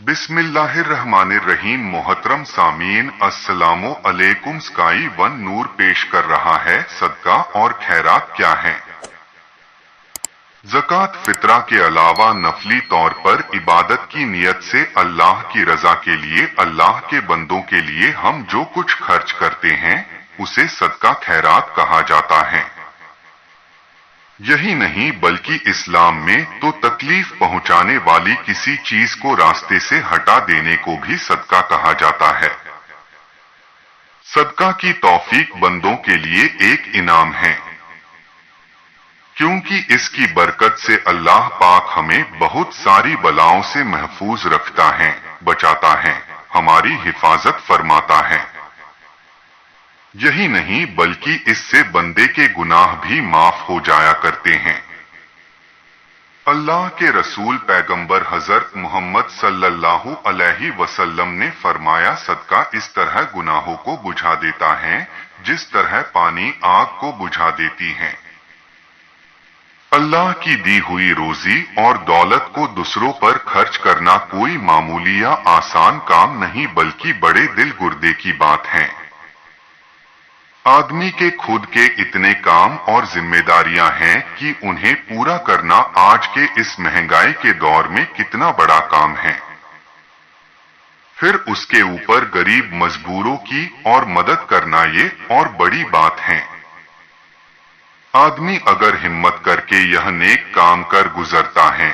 बिस्मिल्लाहिर्रहमानिर्रहीम। मोहतरम सामीन, अस्सलामु अलैकुम। स्काई वन नूर पेश कर रहा है सदका और खैरात क्या है। ज़कात फितरा के अलावा नफली तौर पर इबादत की नियत से अल्लाह की रजा के लिए अल्लाह के बंदों के लिए हम जो कुछ खर्च करते हैं उसे सदका खैरात कहा जाता है। यही नहीं बल्कि इस्लाम में तो तकलीफ पहुंचाने वाली किसी चीज को रास्ते से हटा देने को भी सदका कहा जाता है। सदका की तौफीक बंदों के लिए एक इनाम है, क्योंकि इसकी बरकत से अल्लाह पाक हमें बहुत सारी बलाओं से महफूज रखता है, बचाता है, हमारी हिफाजत फरमाता है। यही नहीं बल्कि इससे बंदे के गुनाह भी माफ हो जाया करते हैं। अल्लाह के रसूल पैगंबर हजरत मोहम्मद सल्लल्लाहु अलैहि वसल्लम ने फरमाया, सदका इस तरह गुनाहों को बुझा देता है जिस तरह पानी आग को बुझा देती है। अल्लाह की दी हुई रोजी और दौलत को दूसरों पर खर्च करना कोई मामूली या आसान काम नहीं बल्कि बड़े दिल गुर्दे की बात है। आदमी के खुद के इतने काम और जिम्मेदारियां हैं कि उन्हें पूरा करना आज के इस महंगाई के दौर में कितना बड़ा काम है। फिर उसके ऊपर गरीब मजबूरों की और मदद करना ये और बड़ी बात है। आदमी अगर हिम्मत करके यह नेक काम कर गुजरता है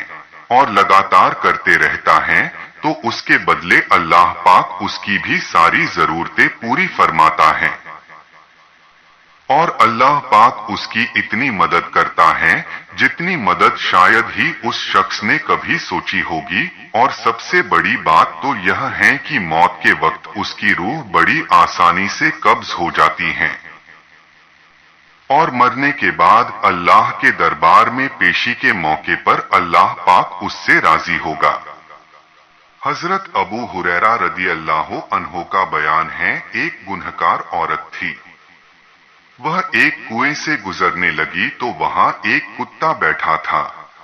और लगातार करते रहता है तो उसके बदले अल्लाह पाक उसकी भी सारी जरूरतें पूरी फरमाता है। और अल्लाह पाक उसकी इतनी मदद करता है जितनी मदद शायद ही उस शख्स ने कभी सोची होगी। और सबसे बड़ी बात तो यह है कि मौत के वक्त उसकी रूह बड़ी आसानी से कब्ज हो जाती है और मरने के बाद अल्लाह के दरबार में पेशी के मौके पर अल्लाह पाक उससे राजी होगा। हजरत अबू हुरैरा रदी अल्लाह अन्हु का बयान है, एक गुनहगार औरत थी। वह एक कुएं से गुजरने लगी तो वहां एक कुत्ता बैठा था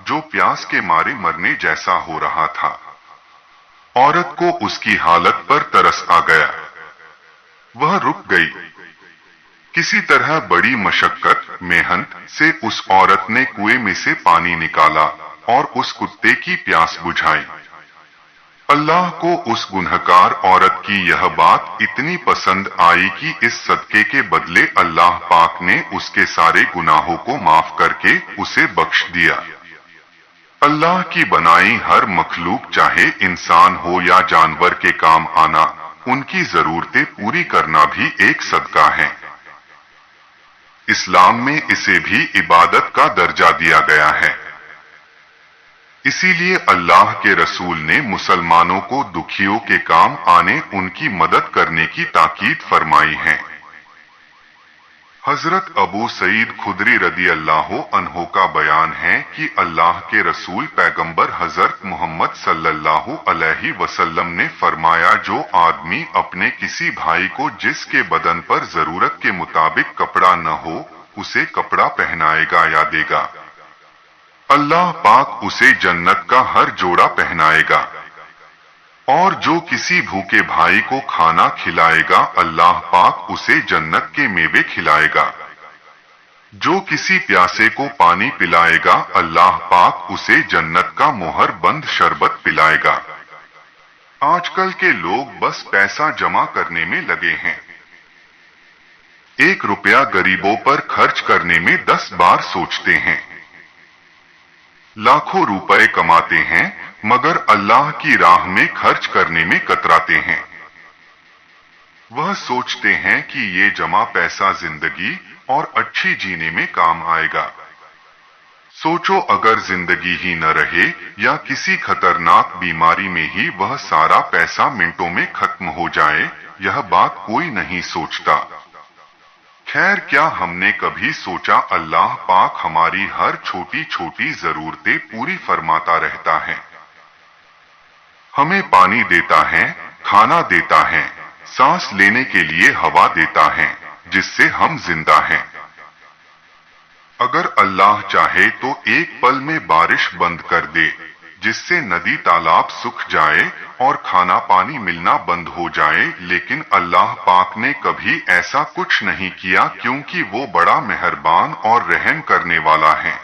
जो प्यास के मारे मरने जैसा हो रहा था। औरत को उसकी हालत पर तरस आ गया। वह रुक गई। किसी तरह बड़ी मशक्कत मेहनत से उस औरत ने कुएं में से पानी निकाला और उस कुत्ते की प्यास बुझाई। अल्लाह को उस गुनहगार औरत की यह बात इतनी पसंद आई कि इस सदके के बदले अल्लाह पाक ने उसके सारे गुनाहों को माफ करके उसे बख्श दिया। अल्लाह की बनाई हर मखलूक चाहे इंसान हो या जानवर के काम आना, उनकी जरूरतें पूरी करना भी एक सदका है। इस्लाम में इसे भी इबादत का दर्जा दिया गया है। इसीलिए अल्लाह के रसूल ने मुसलमानों को दुखियों के काम आने उनकी मदद करने की ताकीद फरमाई है। हजरत अबू सईद खुदरी रदी अल्लाह अन्हु का बयान है कि अल्लाह के रसूल पैगंबर हजरत मोहम्मद सल्लल्लाहु अलैहि वसल्लम ने फरमाया, जो आदमी अपने किसी भाई को जिसके बदन पर जरूरत के मुताबिक कपड़ा न हो उसे कपड़ा पहनाएगा या देगा, अल्लाह पाक उसे जन्नत का हर जोड़ा पहनाएगा। और जो किसी भूखे भाई को खाना खिलाएगा अल्लाह पाक उसे जन्नत के मेवे खिलाएगा। जो किसी प्यासे को पानी पिलाएगा अल्लाह पाक उसे जन्नत का मोहर बंद शरबत पिलाएगा। आजकल के लोग बस पैसा जमा करने में लगे हैं। 1 रुपया गरीबों पर खर्च करने में 10 बार सोचते हैं। लाखों रुपए कमाते हैं मगर अल्लाह की राह में खर्च करने में कतराते हैं। वह सोचते हैं कि ये जमा पैसा जिंदगी और अच्छी जीने में काम आएगा। सोचो अगर जिंदगी ही न रहे या किसी खतरनाक बीमारी में ही वह सारा पैसा मिनटों में खत्म हो जाए, यह बात कोई नहीं सोचता। खैर, क्या हमने कभी सोचा अल्लाह पाक हमारी हर छोटी छोटी जरूरतें पूरी फरमाता रहता है। हमें पानी देता है, खाना देता है, सांस लेने के लिए हवा देता है जिससे हम जिंदा हैं। अगर अल्लाह चाहे तो एक पल में बारिश बंद कर दे, जिससे नदी तालाब सूख जाए और खाना पानी मिलना बंद हो जाए, लेकिन अल्लाह पाक ने कभी ऐसा कुछ नहीं किया क्योंकि वो बड़ा मेहरबान और रहम करने वाला है।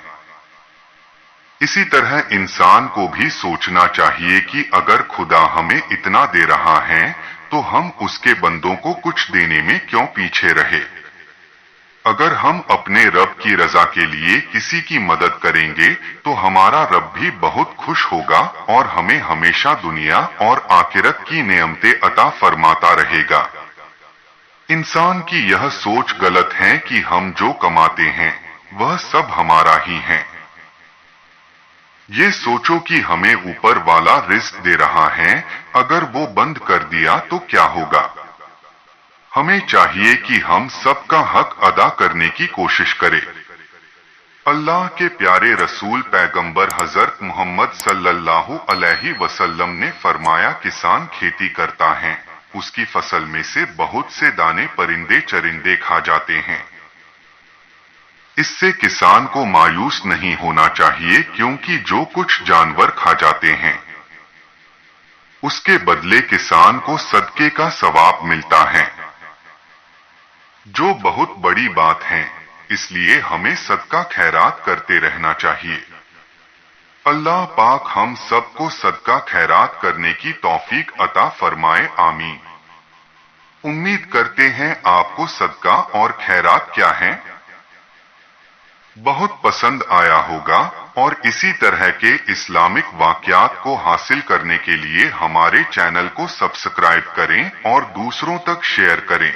इसी तरह इंसान को भी सोचना चाहिए कि अगर खुदा हमें इतना दे रहा है तो हम उसके बंदों को कुछ देने में क्यों पीछे रहे। अगर हम अपने रब की रजा के लिए किसी की मदद करेंगे तो हमारा रब भी बहुत खुश होगा और हमें हमेशा दुनिया और आखिरत की नेमतें अता फरमाता रहेगा। इंसान की यह सोच गलत है कि हम जो कमाते हैं वह सब हमारा ही है। ये सोचो कि हमें ऊपर वाला रिस्क दे रहा है, अगर वो बंद कर दिया तो क्या होगा। हमें चाहिए कि हम सबका हक अदा करने की कोशिश करें। अल्लाह के प्यारे रसूल पैगंबर हजरत मोहम्मद सल्लल्लाहु अलैहि वसल्लम ने फरमाया, किसान खेती करता है, उसकी फसल में से बहुत से दाने परिंदे चरिंदे खा जाते हैं। इससे किसान को मायूस नहीं होना चाहिए क्योंकि जो कुछ जानवर खा जाते हैं उसके बदले किसान को सदके का सवाब मिलता है, जो बहुत बड़ी बात है। इसलिए हमें सदका खैरात करते रहना चाहिए। अल्लाह पाक हम सबको सदका खैरात करने की तौफीक अता फरमाए, आमीन। उम्मीद करते हैं आपको सदका और खैरात क्या है बहुत पसंद आया होगा और इसी तरह के इस्लामिक वाक़यात को हासिल करने के लिए हमारे चैनल को सब्सक्राइब करें और दूसरों तक शेयर करें।